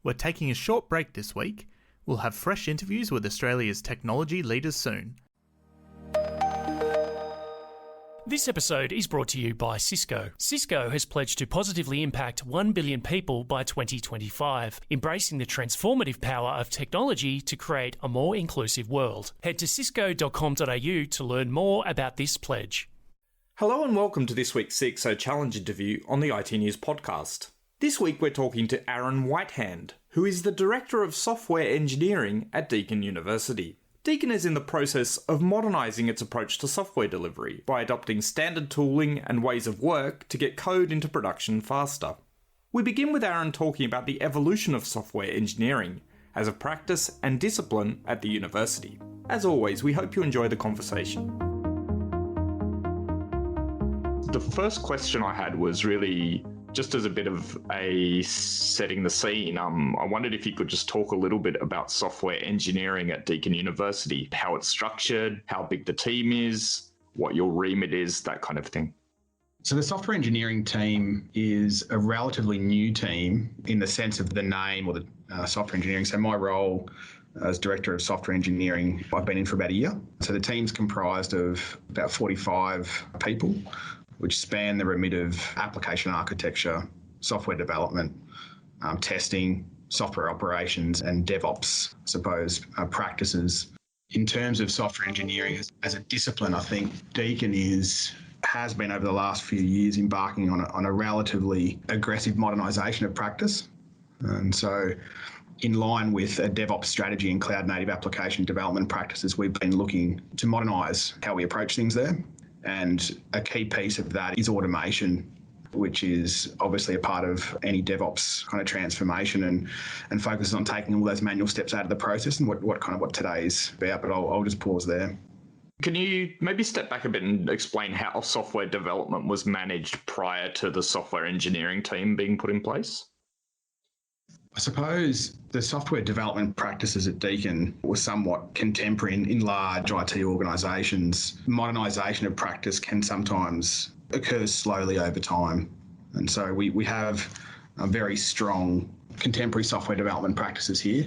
We're taking a short break this week. We'll have fresh interviews with Australia's technology leaders soon. This episode is brought to you by Cisco. Cisco has pledged to positively impact 1 billion people by 2025, embracing the transformative power of technology to create a more inclusive world. Head to cisco.com.au to learn more about this pledge. Hello and welcome to this week's CXO Challenge interview on the iTnews podcast. This week we're talking to Aaron Whitehand, who is the Director of Software Engineering at Deakin University. Deakin is in the process of modernising its approach to software delivery by adopting standard tooling and ways of work to get code into production faster. We begin with Aaron talking about the evolution of software engineering as a practice and discipline at the university. As always, we hope you enjoy the conversation. The first question I had was really just as a bit of a setting the scene. I wondered if you could just talk a little bit about software engineering at Deakin University, how it's structured, how big the team is, what your remit is, that kind of thing. So the software engineering team is a relatively new team in the sense of the name or the software engineering. So my role as Director of Software Engineering, I've been in for about a year. So the team's comprised of about 45 people, which span the remit of application architecture, software development, testing, software operations, and DevOps, I suppose, practices. In terms of software engineering as a discipline, I think Deakin has been over the last few years embarking on a relatively aggressive modernisation of practice. And so in line with a DevOps strategy and cloud-native application development practices, we've been looking to modernise how we approach things there. And a key piece of that is automation, which is obviously a part of any DevOps kind of transformation and focuses on taking all those manual steps out of the process and what today is about. But I'll just pause there. Can you maybe step back a bit and explain how software development was managed prior to the software engineering team being put in place? I suppose the software development practices at Deakin were somewhat contemporary in large IT organisations. Modernisation of practice can sometimes occur slowly over time. And so we have a very strong contemporary software development practices here,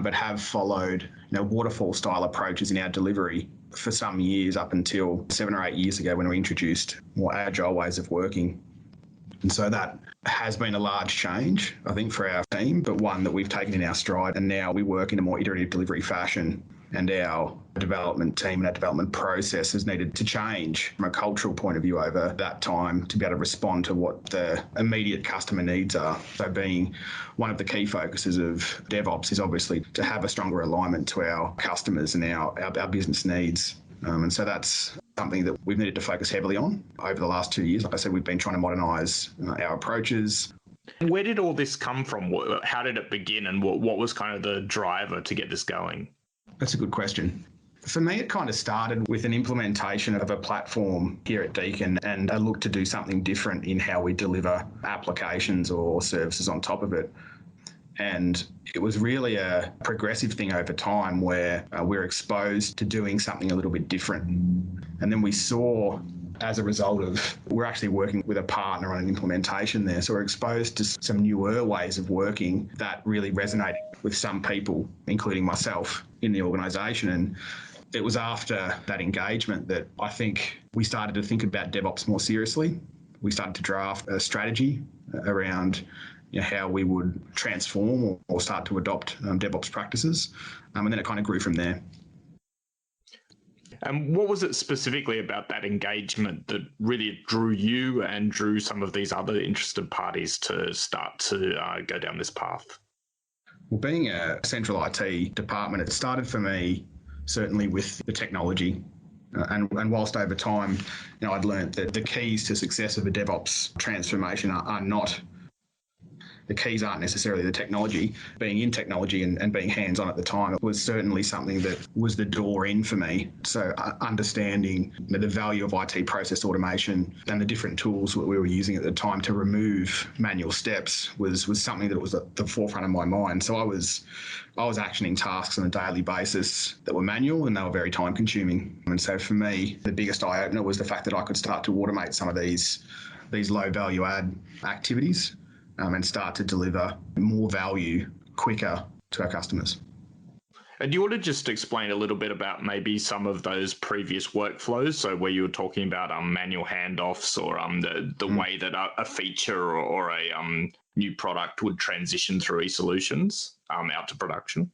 but have followed waterfall style approaches in our delivery for some years up until 7 or 8 years ago when we introduced more agile ways of working. And so that has been a large change, I think, for our team, but one that we've taken in our stride. And now we work in a more iterative delivery fashion. And our development team and our development process has needed to change from a cultural point of view over that time to be able to respond to what the immediate customer needs are. So being one of the key focuses of DevOps is obviously to have a stronger alignment to our customers and our business needs. And so that's something that we've needed to focus heavily on over the last 2 years. Like I said, we've been trying to modernise our approaches. Where did all this come from? How did it begin, and what was kind of the driver to get this going? That's a good question. For me, it kind of started with an implementation of a platform here at Deakin and a look to do something different in how we deliver applications or services on top of it. And it was really a progressive thing over time where we're exposed to doing something a little bit different. And then we saw, as a result of, we're actually working with a partner on an implementation there. So we're exposed to some newer ways of working that really resonated with some people, including myself, in the organisation. And it was after that engagement that I think we started to think about DevOps more seriously. We started to draft a strategy around how we would transform or start to adopt DevOps practices. And then it kind of grew from there. And what was it specifically about that engagement that really drew you and drew some of these other interested parties to start to go down this path? Well, being a central IT department, it started for me certainly with the technology. And whilst over time, I'd learned that the keys to success of a DevOps transformation are not the keys aren't necessarily the technology. Being in technology and being hands-on at the time, it was certainly something that was the door in for me. So understanding the value of IT process automation and the different tools that we were using at the time to remove manual steps was something that was at the forefront of my mind. So I was actioning tasks on a daily basis that were manual and they were very time consuming. And so for me, the biggest eye-opener was the fact that I could start to automate some of these low value add activities and start to deliver more value quicker to our customers. And do you want to just explain a little bit about maybe some of those previous workflows? So where you were talking about manual handoffs or the way that a feature or a new product would transition through eSolutions out to production?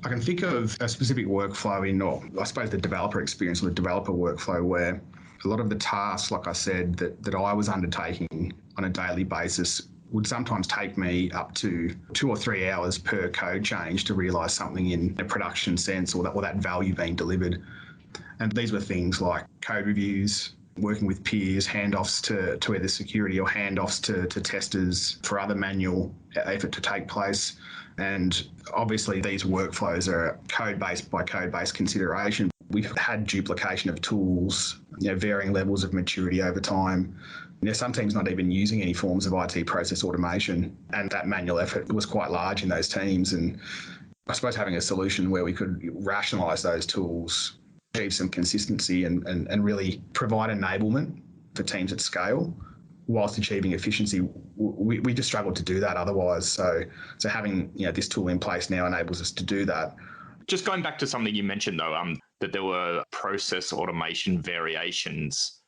I can think of a specific workflow or I suppose the developer experience or the developer workflow where a lot of the tasks, like I said, that I was undertaking on a daily basis would sometimes take me up to 2 or 3 hours per code change to realise something in a production sense or that value being delivered. And these were things like code reviews, working with peers, handoffs to either security or handoffs to testers for other manual effort to take place. And obviously these workflows are code-based by code-based consideration. We've had duplication of tools, varying levels of maturity over time. Some teams not even using any forms of IT process automation, and that manual effort was quite large in those teams. And I suppose having a solution where we could rationalise those tools, achieve some consistency and really provide enablement for teams at scale whilst achieving efficiency, we just struggled to do that otherwise. So having this tool in place now enables us to do that. Just going back to something you mentioned though, that there were process automation variations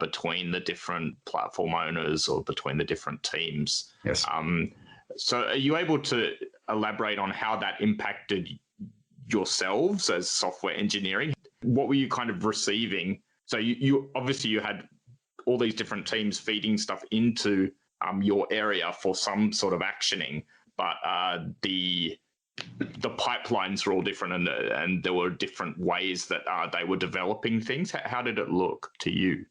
between the different platform owners or between the different teams. Yes. So are you able to elaborate on how that impacted yourselves as software engineering? What were you kind of receiving? So you obviously you had all these different teams feeding stuff into your area for some sort of actioning, but the pipelines were all different and there were different ways that they were developing things. How did it look to you?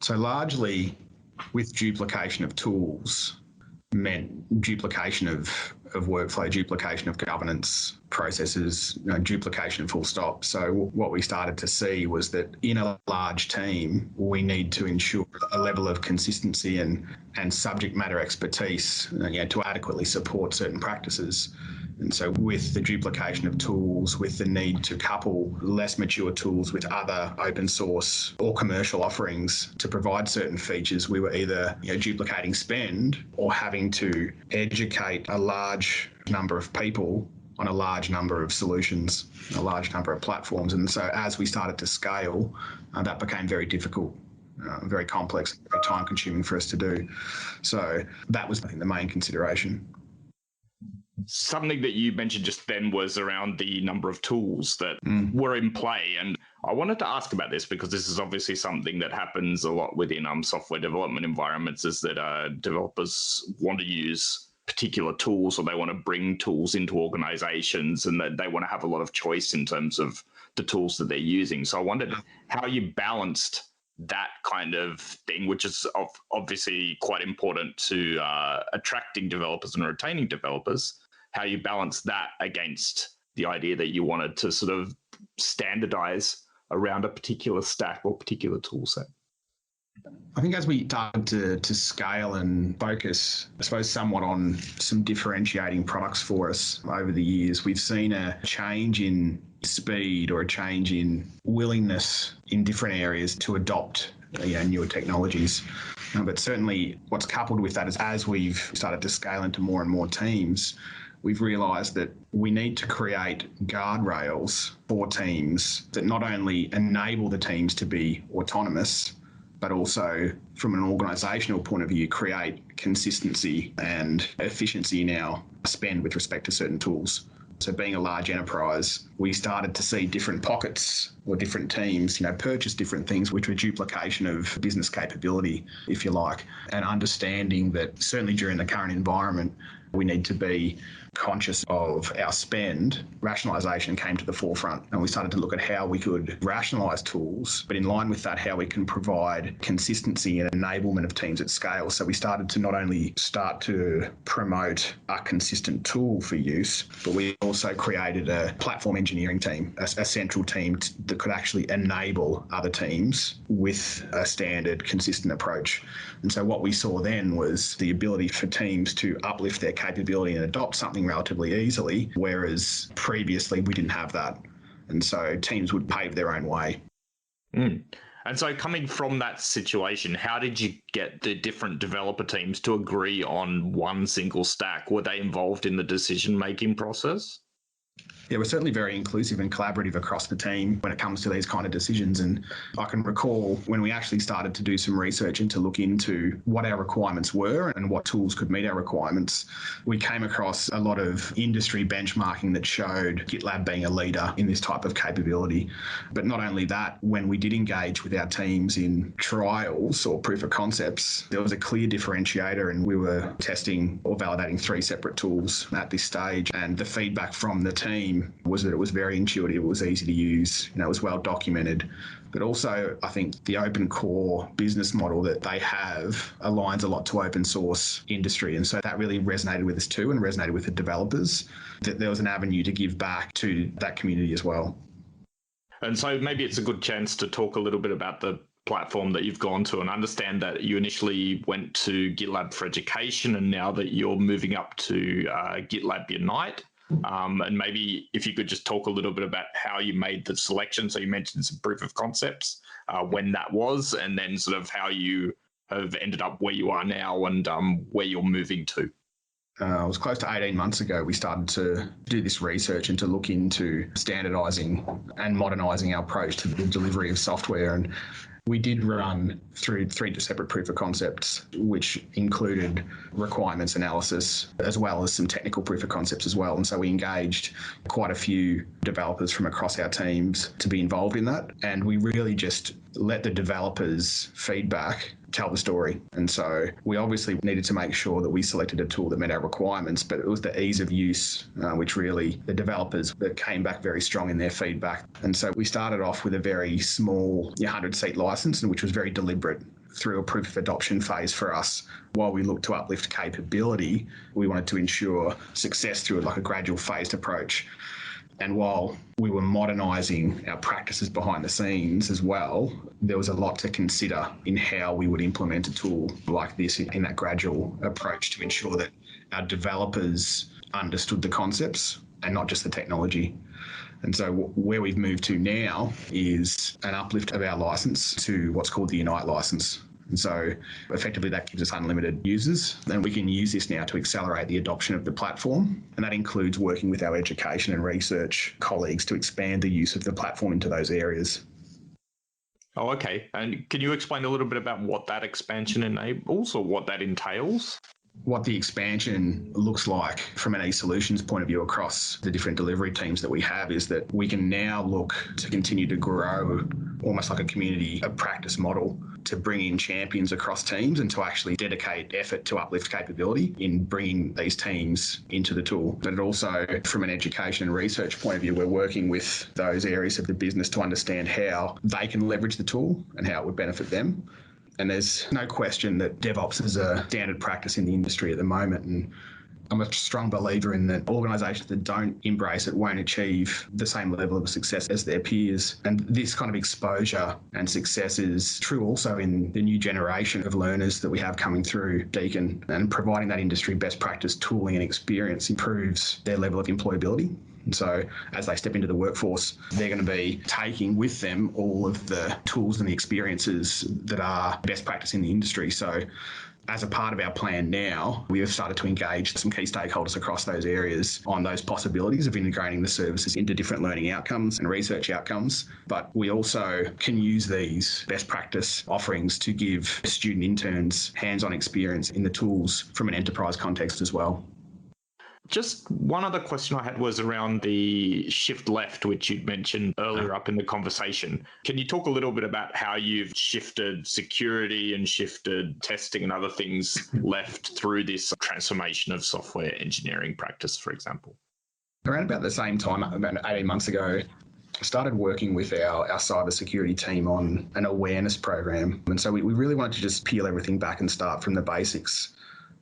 So largely with duplication of tools meant duplication of workflow, duplication of governance processes, duplication full stop. So what we started to see was that in a large team, we need to ensure a level of consistency and subject matter expertise to adequately support certain practices. And so with the duplication of tools, with the need to couple less mature tools with other open source or commercial offerings to provide certain features, we were either duplicating spend or having to educate a large number of people on a large number of solutions, a large number of platforms. And so as we started to scale, that became very difficult. Very complex, very time consuming for us to do. So that was, I think, the main consideration. Something that you mentioned just then was around the number of tools that were in play. And I wanted to ask about this because this is obviously something that happens a lot within software development environments, is that developers want to use particular tools or they want to bring tools into organizations and that they want to have a lot of choice in terms of the tools that they're using. So I wondered how you balanced that kind of thing, which is obviously quite important to attracting developers and retaining developers, how you balance that against the idea that you wanted to sort of standardize around a particular stack or particular tool set. I think as we started to scale and focus, I suppose, somewhat on some differentiating products for us over the years, we've seen a change in speed or a change in willingness in different areas to adopt newer technologies. But certainly what's coupled with that is as we've started to scale into more and more teams, we've realised that we need to create guardrails for teams that not only enable the teams to be autonomous, but also from an organisational point of view, create consistency and efficiency in our spend with respect to certain tools. So being a large enterprise, we started to see different pockets or different teams, purchase different things, which were duplication of business capability, if you like, and understanding that certainly during the current environment, we need to be conscious of our spend. Rationalisation came to the forefront and we started to look at how we could rationalise tools, but in line with that, how we can provide consistency and enablement of teams at scale. So we started to not only start to promote a consistent tool for use, but we also created a platform engineering team, a central team that could actually enable other teams with a standard, consistent approach. And so what we saw then was the ability for teams to uplift their capability and adopt something relatively easily, whereas previously we didn't have that. And so teams would pave their own way. And so coming from that situation, how did you get the different developer teams to agree on one single stack? Were they involved in the decision-making process? Yeah, we're certainly very inclusive and collaborative across the team when it comes to these kind of decisions. And I can recall when we actually started to do some research and to look into what our requirements were and what tools could meet our requirements, we came across a lot of industry benchmarking that showed GitLab being a leader in this type of capability. But not only that, when we did engage with our teams in trials or proof of concepts, there was a clear differentiator, and we were testing or validating 3 separate tools at this stage. And the feedback from the team was that it was very intuitive, it was easy to use, it was well documented. But also, I think the open core business model that they have aligns a lot to open source industry. And so that really resonated with us too, and resonated with the developers, that there was an avenue to give back to that community as well. And so maybe it's a good chance to talk a little bit about the platform that you've gone to, and understand that you initially went to GitLab for Education, and now that you're moving up to GitLab Unite. And maybe if you could just talk a little bit about how you made the selection. So you mentioned some proof of concepts, when that was, and then sort of how you have ended up where you are now and where you're moving to. It was close to 18 months ago we started to do this research and to look into standardising and modernising our approach to the delivery of software. And we did run through 3 separate proof of concepts, which included requirements analysis as well as some technical proof of concepts as well. And so we engaged quite a few developers from across our teams to be involved in that. And we really just let the developers' feedback tell the story. And so we obviously needed to make sure that we selected a tool that met our requirements, but it was the ease of use, which really the developers that came back very strong in their feedback. And so we started off with a very small 100-seat license, and which was very deliberate through a proof of adoption phase for us. While we looked to uplift capability, we wanted to ensure success through like a gradual phased approach. And while we were modernising our practices behind the scenes as well, there was a lot to consider in how we would implement a tool like this in that gradual approach to ensure that our developers understood the concepts and not just the technology. And so where we've moved to now is an uplift of our license to what's called the Unite license. And so effectively that gives us unlimited users, and we can use this now to accelerate the adoption of the platform. And that includes working with our education and research colleagues to expand the use of the platform into those areas. Oh, okay. And can you explain a little bit about what that expansion enables, or what that entails? What the expansion looks like from an eSolutions point of view across the different delivery teams that we have is that we can now look to continue to grow almost like a community, a practice model, to bring in champions across teams and to actually dedicate effort to uplift capability in bringing these teams into the tool. But also from an education and research point of view, we're working with those areas of the business to understand how they can leverage the tool and how it would benefit them. And there's no question that DevOps is a standard practice in the industry at the moment. And I'm a strong believer in that organisations that don't embrace it won't achieve the same level of success as their peers. And this kind of exposure and success is true also in the new generation of learners that we have coming through Deakin, and providing that industry best practice tooling and experience improves their level of employability. And so as they step into the workforce, they're going to be taking with them all of the tools and the experiences that are best practice in the industry. So as a part of our plan now, we have started to engage some key stakeholders across those areas on those possibilities of integrating the services into different learning outcomes and research outcomes. But we also can use these best practice offerings to give student interns hands-on experience in the tools from an enterprise context as well. Just one other question I had was around the shift left, which you'd mentioned earlier up in the conversation. Can you talk a little bit about how you've shifted security and shifted testing and other things left through this transformation of software engineering practice, for example? Around about the same time, about 18 months ago, I started working with our cybersecurity team on an awareness program. And so we really wanted to just peel everything back and start from the basics.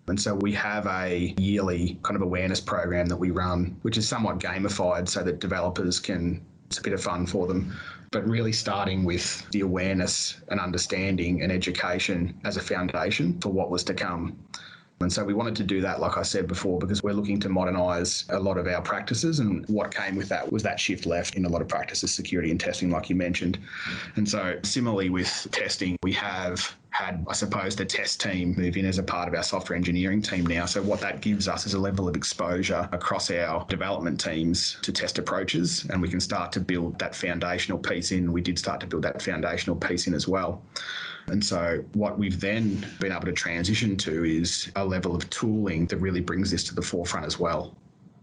And so we have a yearly kind of awareness program that we run, which is somewhat gamified so that developers can, it's a bit of fun for them, but really starting with the awareness and understanding and education as a foundation for what was to come. And so we wanted to do that, like I said before, because we're looking to modernise a lot of our practices. And what came with that was that shift left in a lot of practices, security and testing, like you mentioned. And so similarly with testing, we have had, I suppose, the test team move in as a part of our software engineering team now. So what that gives us is a level of exposure across our development teams to test approaches, and we can start to build that foundational piece in. We did start to build that foundational piece in as well. And so what we've then been able to transition to is a level of tooling that really brings this to the forefront as well.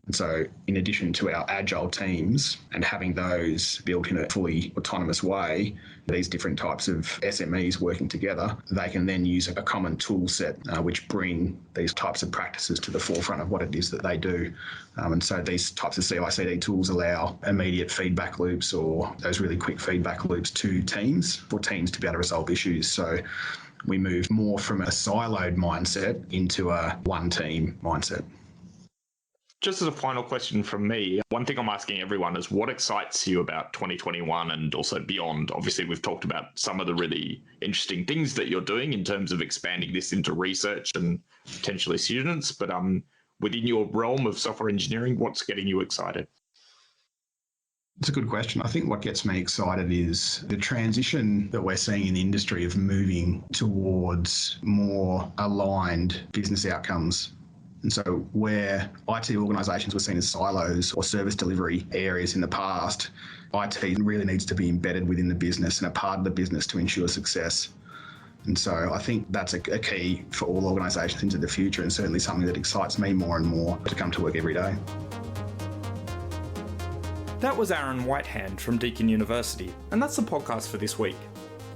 And so in addition to our agile teams and having those built in a fully autonomous way, these different types of SMEs working together, they can then use a common tool set which bring these types of practices to the forefront of what it is that they do. And so these types of CI/CD tools allow immediate feedback loops or those really quick feedback loops to teams for teams to be able to resolve issues. So we move more from a siloed mindset into a one team mindset. Just as a final question from me, one thing I'm asking everyone is what excites you about 2021 and also beyond? Obviously, we've talked about some of the really interesting things that you're doing in terms of expanding this into research and potentially students, but within your realm of software engineering, what's getting you excited? It's a good question. I think what gets me excited is the transition that we're seeing in the industry of moving towards more aligned business outcomes. And so where IT organisations were seen as silos or service delivery areas in the past, IT really needs to be embedded within the business and a part of the business to ensure success. And so I think that's a key for all organisations into the future, and certainly something that excites me more and more to come to work every day. That was Aaron Whitehand from Deakin University, and that's the podcast for this week.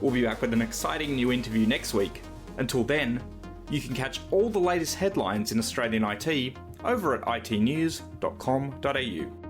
We'll be back with an exciting new interview next week. Until then, you can catch all the latest headlines in Australian IT over at itnews.com.au.